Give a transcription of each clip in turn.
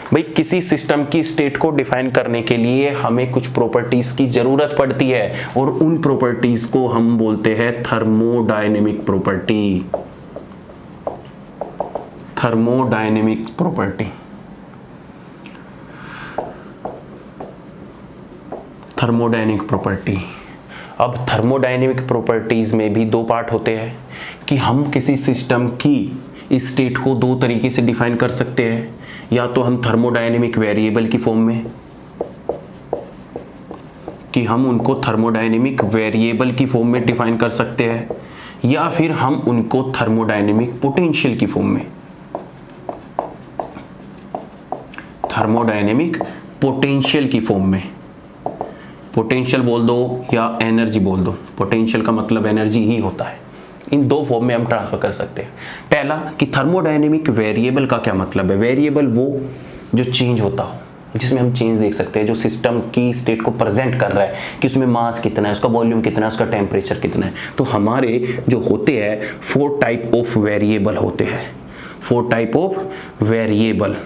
भाई किसी सिस्टम की स्टेट को डिफाइन करने के लिए हमें कुछ प्रॉपर्टीज की जरूरत पड़ती है और उन प्रॉपर्टीज को हम बोलते हैं thermodynamic property. Thermodynamic property, thermodynamic property. अब थर्मोडायनेमिक प्रॉपर्टीज में भी दो पार्ट होते हैं कि हम किसी सिस्टम की स्टेट को दो तरीके से डिफाइन कर सकते हैं, या तो हम थर्मोडायनेमिक वेरिएबल की फॉर्म में, कि हम उनको थर्मोडायनेमिक वेरिएबल की फॉर्म में डिफाइन कर सकते हैं, या फिर हम उनको थर्मोडायनेमिक पोटेंशियल की फॉर्म में, थर्मोडायनेमिक पोटेंशियल की फॉर्म में, पोटेंशियल बोल दो या एनर्जी बोल दो, पोटेंशियल का मतलब एनर्जी ही होता है, इन दो फॉर्म में हम ट्रांसफर कर सकते हैं। पहला कि थर्मोडायनेमिक वेरिएबल का क्या मतलब है। वेरिएबल वो जो चेंज होता हो, जिसमें हम चेंज देख सकते हैं, जो सिस्टम की स्टेट को प्रेजेंट कर रहा है कि उसमें मास कितना है, उसका वॉल्यूम कितना है, उसका टेम्परेचर कितना है। तो हमारे जो होते हैं 4 टाइप ऑफ वेरिएबल होते हैं, 4 type of variable,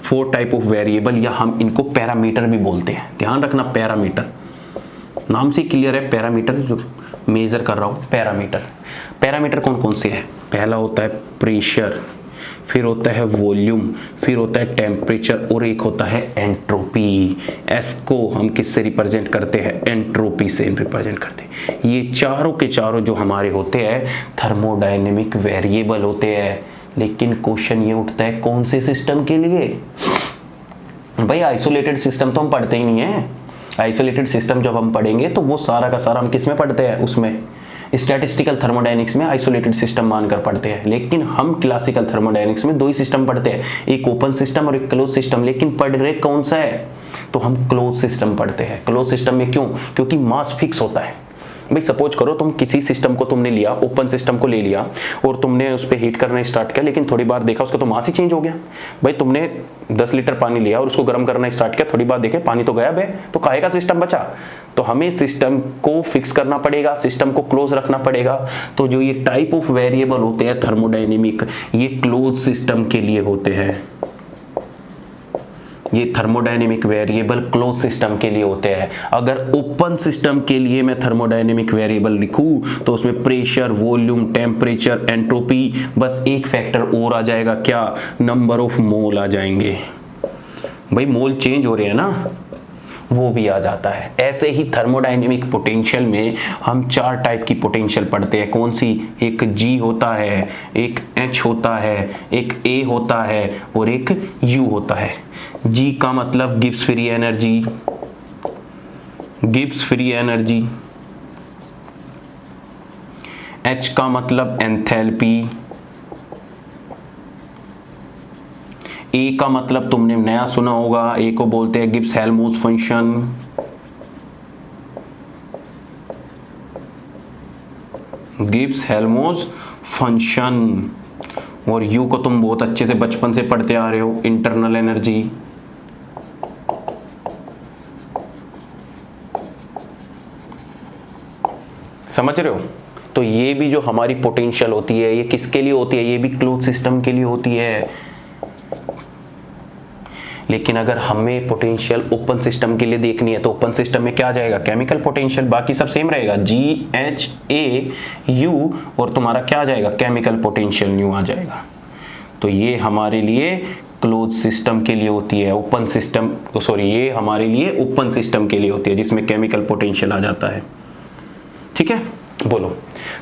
4 type of variable, या हम इनको पैरामीटर भी बोलते हैं। ध्यान रखना, पैरामीटर नाम से क्लियर है, पैरामीटर जो मेजर कर रहा हूं, पैरामीटर। पैरामीटर कौन कौन से हैं? पहला होता है प्रेशर, फिर होता है वॉल्यूम, फिर होता है टेम्परेचर, और एक होता है एंट्रोपी। एस को हम किससे रिप्रेजेंट करते हैं? एंट्रोपी से रिप्रेजेंट करते हैं। ये चारों के चारों जो हमारे होते हैं थर्मोडायनेमिक वेरिएबल होते हैं। लेकिन क्वेश्चन ये उठता है कौन से सिस्टम के लिए? भाई आइसोलेटेड सिस्टम तो हम पढ़ते ही नहीं है। आइसोलेटेड सिस्टम जब हम पढ़ेंगे तो वो सारा का सारा हम किस में पढ़ते हैं? उसमें स्टैटिस्टिकल थर्मोडायनेमिक्स में आइसोलेटेड सिस्टम मानकर पढ़ते हैं। लेकिन हम क्लासिकल थर्मोडायनेमिक्स में दो ही सिस्टम पढ़ते हैं, एक ओपन सिस्टम और एक क्लोज सिस्टम। लेकिन पढ़ रहे कौन सा है? तो हम क्लोज सिस्टम पढ़ते हैं। क्लोज सिस्टम में क्यों? क्योंकि मास फिक्स होता है। भाई सपोज करो तुम किसी सिस्टम को तुमने लिया, ओपन सिस्टम को ले लिया, और तुमने उस पर हीट करना स्टार्ट किया, लेकिन थोड़ी बार देखा उसका तो मास ही चेंज हो गया। भाई तुमने 10 लीटर पानी लिया और उसको गर्म करना स्टार्ट किया, थोड़ी बार देखे पानी तो गायब है, तो काहे का सिस्टम बचा? तो हमें सिस्टम को फिक्स करना पड़ेगा, सिस्टम को क्लोज रखना पड़ेगा। तो जो ये टाइप ऑफ वेरिएबल होते हैं थर्मोडायनेमिक, ये क्लोज सिस्टम के लिए होते हैं। ये थर्मोडायनेमिक वेरिएबल क्लोज सिस्टम के लिए होते हैं। अगर ओपन सिस्टम के लिए मैं थर्मोडायनेमिक वेरिएबल लिखूं तो उसमें प्रेशर, वॉल्यूम, टेम्परेचर, एंट्रोपी, बस एक फैक्टर और आ जाएगा, क्या? नंबर ऑफ मोल आ जाएंगे। भाई मोल चेंज हो रहे हैं ना, वो भी आ जाता है। ऐसे ही थर्मोडायनेमिक पोटेंशियल में हम 4 टाइप की पोटेंशियल पढ़ते हैं। कौन सी? एक G होता है, एक H होता है, एक A होता है और एक U होता है। G का मतलब Gibbs free energy, Gibbs free energy. H का मतलब एंथैल्पी। A का मतलब तुमने नया सुना होगा, A को बोलते हैं Gibbs Helmholtz function. Gibbs Helmholtz function. और U को तुम बहुत अच्छे से बचपन से पढ़ते आ रहे हो, इंटरनल एनर्जी। समझ रहे हो? तो ये भी जो हमारी पोटेंशियल होती है, ये किसके लिए होती है? ये भी क्लोज सिस्टम के लिए होती है। लेकिन अगर हमें पोटेंशियल ओपन सिस्टम के लिए देखनी है तो ओपन सिस्टम में क्या आ जाएगा? Chemical potential. बाकी सब सेम रहेगा, GHAU, और तुम्हारा क्या आ जाएगा? केमिकल पोटेंशियल न्यू आ जाएगा। तो ये हमारे लिए क्लोज सिस्टम के लिए होती है। ओपन सिस्टम, सॉरी, ये हमारे लिए ओपन सिस्टम के लिए होती है जिसमें केमिकल पोटेंशियल आ जाता है। ठीक है, बोलो।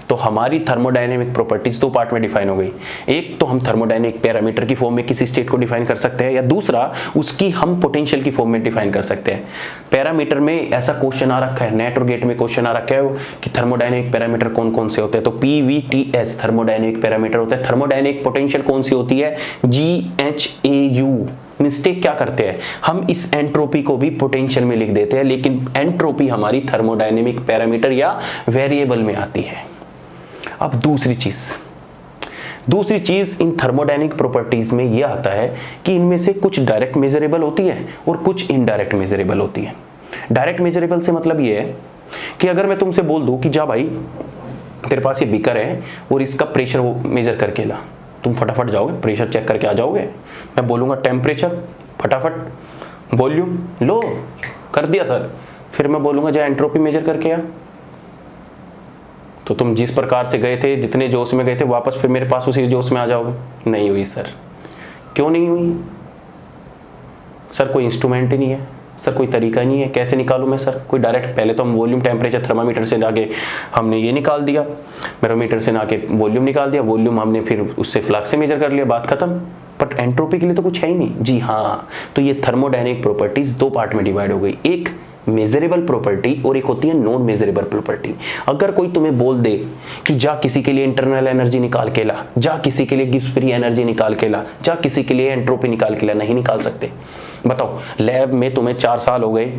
तो हमारी थर्मोडायनेमिक प्रॉपर्टीज 2 पार्ट में डिफाइन हो गई। एक तो हम थर्मोडायनेमिक पैरामीटर की फॉर्म में किसी स्टेट को डिफाइन कर सकते हैं, या दूसरा उसकी हम पोटेंशियल की फॉर्म में डिफाइन कर सकते हैं। पैरामीटर में ऐसा क्वेश्चन आ रखा है, नेट और गेट में क्वेश्चन आ रखा है कि थर्मोडायनेमिक पैरामीटर कौन कौन से होते हैं। तो PVTS थर्मोडायनेमिक पैरामीटर होता है। थर्मोडायनेमिक पोटेंशियल कौन सी होती है? GHAU। मिस्टेक क्या करते हैं हम? इस एंट्रोपी को भी पोटेंशियल में लिख देते हैं, लेकिन एंट्रोपी हमारी थर्मोडायनेमिक पैरामीटर या वेरिएबल में आती है। अब दूसरी चीज इन थर्मोडायनेमिक प्रॉपर्टीज में यह आता है कि इनमें से कुछ डायरेक्ट मेजरेबल होती है और कुछ इनडायरेक्ट मेजरेबल होती है। डायरेक्ट मेजरेबल से मतलब यह है कि अगर मैं तुमसे बोल दूं कि जा भाई तेरे पास ये बीकर है और इसका प्रेशर वो मेजर करके ला, तुम फटाफट जाओगे, प्रेशर चेक करके आ जाओगे। मैं बोलूँगा टेम्परेचर, फटाफट वॉल्यूम लो, कर दिया सर। फिर मैं बोलूँगा जा एंट्रोपी मेजर करके आ, तो तुम जिस प्रकार से गए थे, जितने जोश में गए थे, वापस फिर मेरे पास उसी जोश में आ जाओगे। नहीं हुई सर। क्यों नहीं हुई सर? कोई इंस्ट्रूमेंट ही नहीं है सर, कोई तरीका नहीं है। कैसे निकालूं मैं सर? कोई डायरेक्ट, पहले तो हम वॉल्यूम टेम्परेचर थर्मामीटर से जाके हमने ये निकाल दिया, बैरोमीटर से ना के वॉल्यूम निकाल दिया, वॉल्यूम हमने फिर उससे फ्लक्स से मेजर कर लिया, बात खत्म। बट एंट्रोपी के लिए तो कुछ है ही नहीं। जी हाँ, तो ये थर्मोडायनेमिक प्रॉपर्टीज दो पार्ट में डिवाइड हो गई, एक मेजरेबल प्रॉपर्टी और एक होती है नॉन मेजरेबल प्रॉपर्टी। अगर कोई तुम्हें बोल दे कि जा किसी के लिए इंटरनल एनर्जी निकाल के ला, जा किसी के लिए गिब्स फ्री एनर्जी निकाल के ला, जा किसी के लिए एंट्रोपी निकाल के ला, नहीं निकाल सकते। बताओ, लैब में तुम्हें 4 साल हो गए,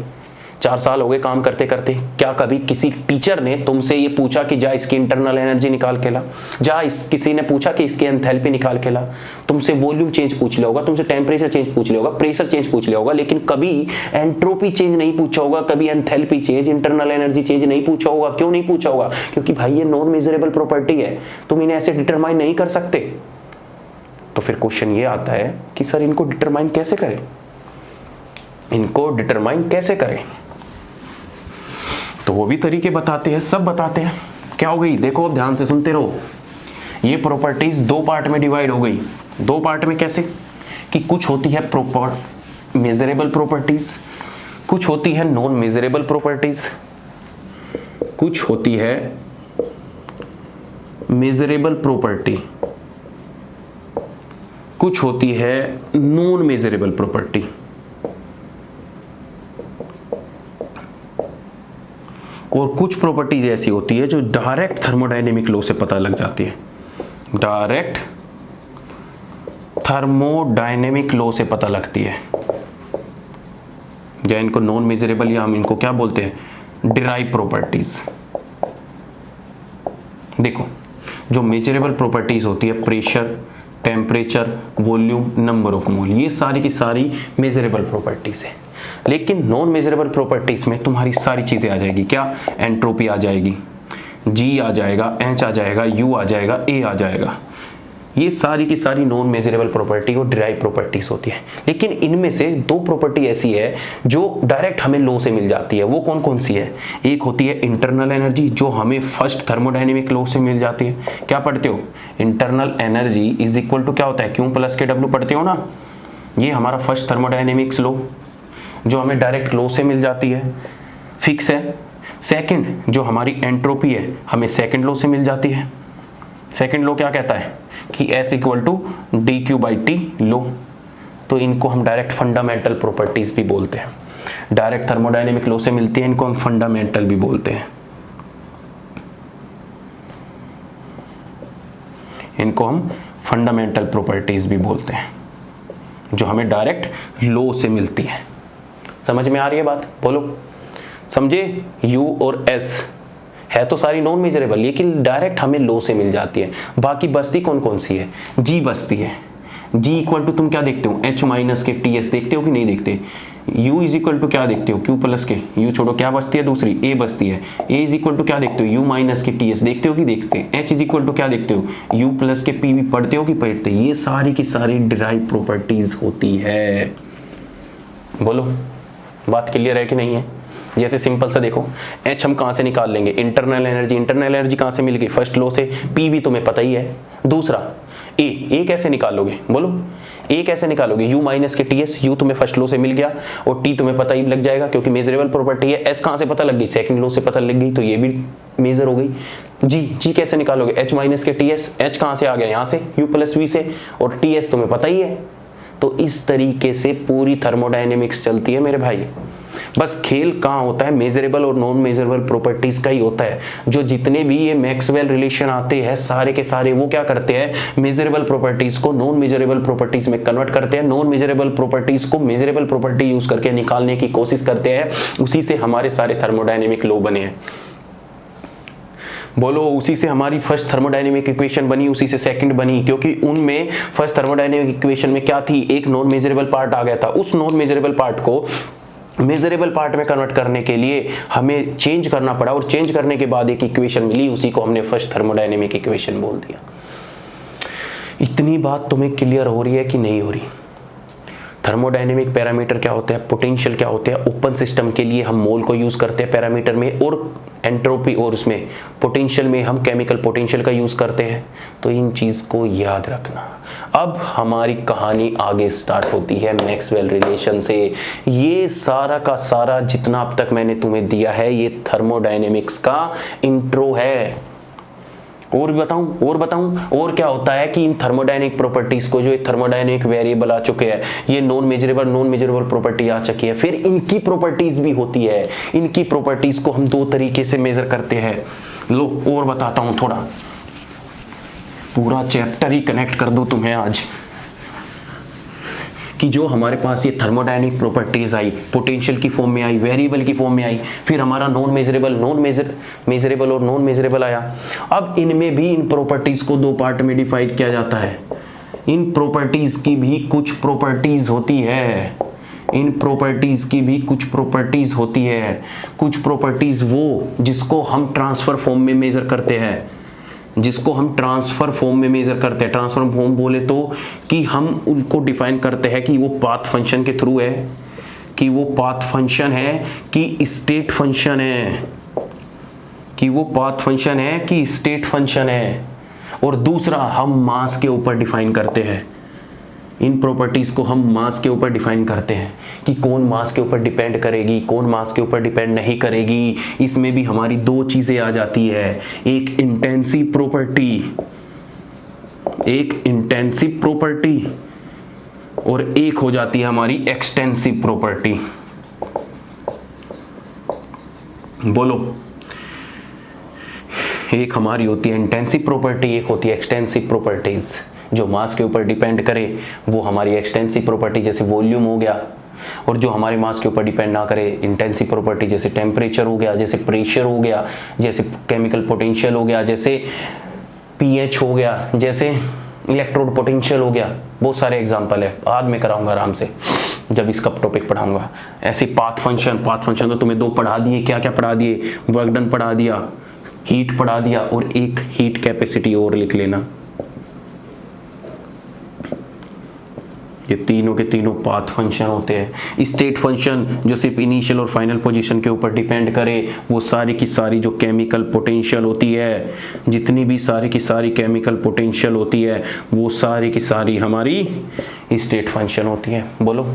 4 साल हो गए काम करते करते, क्या कभी किसी टीचर ने तुमसे ये पूछा कि जा इसकी इंटरनल एनर्जी निकाल के ला, जा किसी ने पूछा कि इसकी एंथैल्पी निकाल के ला? तुमसे वॉल्यूम चेंज पूछ लिया होगा, तुमसे टेम्परेचर चेंज पूछ लिया होगा, प्रेशर चेंज पूछ लिया होगा, लेकिन कभी एंट्रोपी चेंज नहीं पूछा होगा, कभी enthalpy change, internal energy change नहीं पूछा होगा। क्यों नहीं पूछा होगा? क्योंकि भाई ये नॉन मेजरेबल प्रॉपर्टी है, तुम इन्हें ऐसे डिटरमाइन नहीं कर सकते। तो फिर क्वेश्चन ये आता है कि सर इनको डिटरमाइन कैसे करें, इनको डिटरमाइन कैसे करें? तो वो भी तरीके बताते हैं, सब बताते हैं। क्या हो गई? देखो अब ध्यान से सुनते रहो। ये प्रॉपर्टीज दो पार्ट में डिवाइड हो गई। दो पार्ट में कैसे? कि कुछ होती है प्रॉपर मेजरेबल प्रॉपर्टीज, कुछ होती है नॉन मेजरेबल प्रॉपर्टीज, कुछ होती है मेजरेबल प्रॉपर्टी, कुछ होती है नॉन मेजरेबल प्रॉपर्टी। और कुछ प्रॉपर्टीज ऐसी होती है जो डायरेक्ट थर्मोडायनेमिक लॉ से पता लग जाती है, डायरेक्ट थर्मोडायनेमिक लॉ से पता लगती है। या इनको नॉन मेजरेबल, या हम इनको क्या बोलते हैं, डिराइव प्रॉपर्टीज। देखो, जो मेजरेबल प्रॉपर्टीज होती है, pressure, temperature, volume, number of mole, ये सारी की सारी मेजरेबल प्रॉपर्टीज है। लेकिन नॉन मेजरेबल प्रॉपर्टीज में तुम्हारी सारी चीजें आ जाएगी। क्या? एंट्रोपी आ जाएगी, जी आ जाएगा, एच आ जाएगा, यू आ जाएगा, ए आ जाएगा। ये सारी की सारी नॉन मेजरेबल प्रॉपर्टी और डिराइव प्रॉपर्टीज होती है। लेकिन इनमें से दो प्रॉपर्टी ऐसी है जो डायरेक्ट हमें लॉ से मिल जाती है। वो कौन कौन सी है? एक होती है इंटरनल एनर्जी, जो हमें फर्स्ट थर्मोडायनेमिक लॉ से मिल जाती है। क्या पढ़ते हो? Internal energy is equal to क्या होता है, क्यू प्लस के डब्ल्यू पढ़ते हो ना। ये हमारा फर्स्ट थर्मोडायनेमिक्स लॉ जो हमें डायरेक्ट लॉ से मिल जाती है, फिक्स है। सेकंड, जो हमारी एंट्रोपी है, हमें सेकंड लॉ से मिल जाती है। सेकंड लॉ क्या कहता है कि S equal to D Q by T law. तो इनको हम डायरेक्ट फंडामेंटल प्रॉपर्टीज भी बोलते हैं। डायरेक्ट थर्मोडायनेमिक लॉ से मिलती है, इनको हम फंडामेंटल भी बोलते हैं। इनको हम फंडामेंटल प्रॉपर्टीज भी बोलते हैं, जो हमें डायरेक्ट लॉ से मिलती है। समझ में आ रही है बात? बोलो, समझे? U और S है तो सारी नॉन मेजरेबल, लेकिन डायरेक्ट हमें लॉ से मिल जाती है। बाकी बस्ती कौन कौन सी है? G बस्ती है। G इक्वल टू तुम क्या देखते हो? H माइनस के TS देखते हो कि नहीं देखते? U इज इक्वल टू क्या देखते हो? Q प्लस के, U छोड़ो, क्या बस्ती है दूसरी? A बस्ती है। A इज इक्वल टू क्या देखते हो? U माइनस के TS देखते हो कि देखते? H इज इक्वल टू क्या देखते हो? U प्लस के P भी पढ़ते हो कि पढ़ते? ये सारी की सारी डिराइव प्रॉपर्टीज होती है। बोलो, बात क्लियर है कि नहीं है? जैसे सिंपल सा देखो, H हम कहाँ से निकाल लेंगे? Internal energy. इंटरनल एनर्जी कहाँ से मिल गई? फर्स्ट लॉ से। P भी तुम्हें पता ही है। दूसरा A कैसे निकालोगे? बोलो, A कैसे निकालोगे? U माइनस के TS, U तुम्हें फर्स्ट लॉ से मिल गया और T तुम्हें पता ही लग जाएगा क्योंकि मेजरेबल प्रॉपर्टी है। S कहाँ से पता लग गई? सेकंड लॉ से पता लग गई, तो ये भी मेजर हो गई। G कैसे निकालोगे? H माइनस के TS, H कहाँ से आ गया? यहाँ से, U प्लस V से, और TS तुम्हें पता ही है। तो इस तरीके से पूरी थर्मोडायनेमिक्स चलती है मेरे भाई। बस खेल कहाँ होता है? मेजरेबल और नॉन मेजरेबल प्रॉपर्टीज का ही होता है। जो जितने भी ये मैक्सवेल रिलेशन आते हैं सारे के सारे, वो क्या करते हैं? मेजरेबल प्रॉपर्टीज को नॉन मेजरेबल प्रॉपर्टीज में कन्वर्ट करते हैं, नॉन मेजरेबल प्रॉपर्टीज को मेजरेबल प्रॉपर्टी यूज करके निकालने की कोशिश करते हैं। उसी से हमारे सारे थर्मोडायनेमिक लॉ बने हैं। बोलो, उसी से हमारी फर्स्ट थर्मोडायनेमिक इक्वेशन बनी, उसी से सेकंड बनी, क्योंकि उनमें फर्स्ट थर्मोडायनेमिक इक्वेशन में क्या थी? एक नॉन मेजरेबल पार्ट आ गया था। उस नॉन मेजरेबल पार्ट को मेजरेबल पार्ट में कन्वर्ट करने के लिए हमें चेंज करना पड़ा, और चेंज करने के बाद एक इक्वेशन मिली, उसी को हमने फर्स्ट थर्मोडायनेमिक इक्वेशन बोल दिया। इतनी बात तुम्हें क्लियर हो रही है कि नहीं हो रही? थर्मोडायनेमिक पैरामीटर क्या होता है, पोटेंशियल क्या होता है, ओपन सिस्टम के लिए हम मोल को यूज करते हैं पैरामीटर में, और एंट्रोपी और उसमें पोटेंशियल में हम केमिकल पोटेंशियल का यूज करते हैं। तो इन चीज को याद रखना। अब हमारी कहानी आगे स्टार्ट होती है मैक्सवेल रिलेशन से। ये सारा का सारा जितना अब तक मैंने तुम्हें दिया है ये थर्मोडायनेमिक्स का इंट्रो है। और बताऊं और क्या होता है कि इन थर्मोडायनेमिक प्रॉपर्टीज को, जो थर्मोडायनेमिक वेरिएबल आ चुके हैं, ये नॉन मेजरेबल प्रॉपर्टी आ चुकी है, फिर इनकी प्रॉपर्टीज भी होती है। इनकी प्रॉपर्टीज को हम दो तरीके से मेजर करते हैं। लो और बताता हूं, थोड़ा पूरा चैप्टर ही कनेक्ट कर दूं तुम्हें आज, कि जो हमारे पास ये थर्मोडायनेमिक प्रॉपर्टीज आई, पोटेंशियल की फॉर्म में आई, वेरिएबल की फॉर्म में आई, फिर हमारा मेजरेबल और नॉन मेजरेबल आया। अब इनमें भी इन प्रॉपर्टीज को दो पार्ट में डिवाइड किया जाता है। इन प्रॉपर्टीज की भी कुछ प्रॉपर्टीज होती है, कुछ प्रॉपर्टीज वो जिसको हम ट्रांसफर फॉर्म में मेजर करते हैं, ट्रांसफर फॉर्म बोले तो कि हम उनको डिफाइन करते हैं कि वो पाथ फंक्शन के थ्रू है, कि वो पाथ फंक्शन है कि स्टेट फंक्शन है, और दूसरा हम मास के ऊपर डिफाइन करते हैं। इन प्रॉपर्टीज को हम मास के ऊपर डिफाइन करते हैं कि कौन मास के ऊपर डिपेंड करेगी, कौन मास के ऊपर डिपेंड नहीं करेगी। इसमें भी हमारी दो चीजें आ जाती है, एक इंटेंसिव प्रॉपर्टी और एक हो जाती है हमारी एक्सटेंसिव प्रॉपर्टी। बोलो, एक हमारी होती है इंटेंसिव प्रॉपर्टी, एक होती है एक्सटेंसिव प्रॉपर्टीज। जो मास के ऊपर डिपेंड करे वो हमारी एक्सटेंसिव प्रॉपर्टी जैसे वॉल्यूम हो गया, और जो हमारे मास के ऊपर डिपेंड ना करे इंटेंसिव प्रॉपर्टी जैसे टेम्परेचर हो गया, जैसे प्रेशर हो गया, जैसे केमिकल पोटेंशियल हो गया, जैसे पीएच हो गया, जैसे इलेक्ट्रोड पोटेंशियल हो गया। बहुत सारे एग्जांपल है, बाद में कराऊंगा आराम से जब इसका टॉपिक पढ़ाऊंगा। ऐसे पाथ फंक्शन तो तुम्हें दो पढ़ा दिए, क्या क्या पढ़ा दिए, वर्क डन पढ़ा दिया, हीट पढ़ा दिया, और एक हीट कैपेसिटी और लिख लेना। ये तीनों के तीनों पाथ फंक्शन होते हैं। स्टेट फंक्शन जो सिर्फ इनिशियल और फाइनल पोजीशन के ऊपर डिपेंड करे, वो सारी की सारी जो केमिकल पोटेंशियल होती है, जितनी भी सारी की सारी केमिकल पोटेंशियल होती है, वो सारी की सारी हमारी स्टेट फंक्शन होती है। बोलो,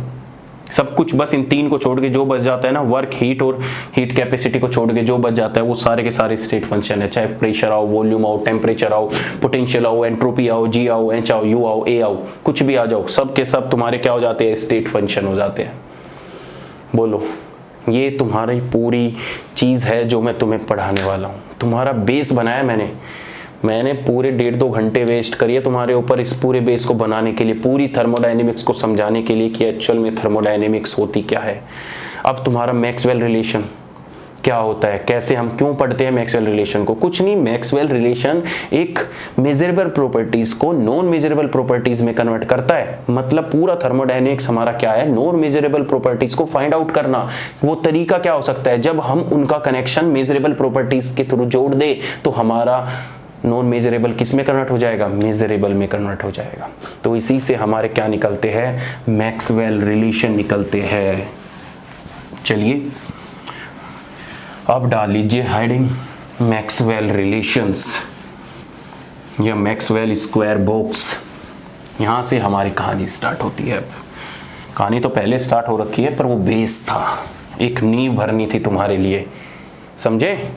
सब कुछ बस इन तीन को छोड़ के जो बच जाता है ना, वर्क, हीट और हीट कैपेसिटी को छोड़ के जो बच जाता है वो सारे के सारे स्टेट फंक्शन है। चाहे प्रेशर आओ, वॉल्यूम आओ, टेम्परेचर आओ, पोटेंशियल आओ, एंट्रोपी आओ, जी आओ, एच आओ, यू आओ, ए आओ, कुछ भी आ जाओ, सब के सब तुम्हारे क्या हो जाते हैं, स्टेट फंक्शन हो जाते हैं। बोलो, ये तुम्हारी पूरी चीज है जो मैं तुम्हें पढ़ाने वाला हूँ। तुम्हारा बेस बनाया मैंने पूरे 1.5-2 घंटे वेस्ट करिए तुम्हारे ऊपर इस पूरे बेस को बनाने के लिए, पूरी थर्मोडायनेमिक्स को समझाने के लिए कि एक्चुअल में थर्मोडायनेमिक्स होती क्या है। अब तुम्हारा मैक्सवेल रिलेशन क्या होता है, कैसे हम क्यों पढ़ते हैं मैक्सवेल रिलेशन को? कुछ नहीं, मैक्सवेल रिलेशन एक मेजरेबल प्रॉपर्टीज को नॉन मेजरेबल प्रॉपर्टीज में कन्वर्ट करता है। मतलब पूरा थर्मोडायनेमिक्स हमारा क्या है, नॉन मेजरेबल प्रॉपर्टीज को फाइंड आउट करना। वो तरीका क्या हो सकता है, जब हम उनका कनेक्शन मेजरेबल प्रॉपर्टीज के थ्रू जोड़ दे तो हमारा नॉन मेजरेबल किस में कन्वर्ट हो जाएगा, मेजरेबल में कन्वर्ट हो जाएगा। तो इसी से हमारे क्या निकलते हैं, मैक्सवेल रिलेशन निकलते हैं। चलिए अब डाल लीजिए हेडिंग मैक्सवेल रिलेशंस या मैक्सवेल स्क्वायर बॉक्स। यहां से हमारी कहानी स्टार्ट होती है। अब कहानी तो पहले स्टार्ट हो रखी है, पर वो बेस था, एक नींव भरनी थी तुम्हारे लिए, समझे।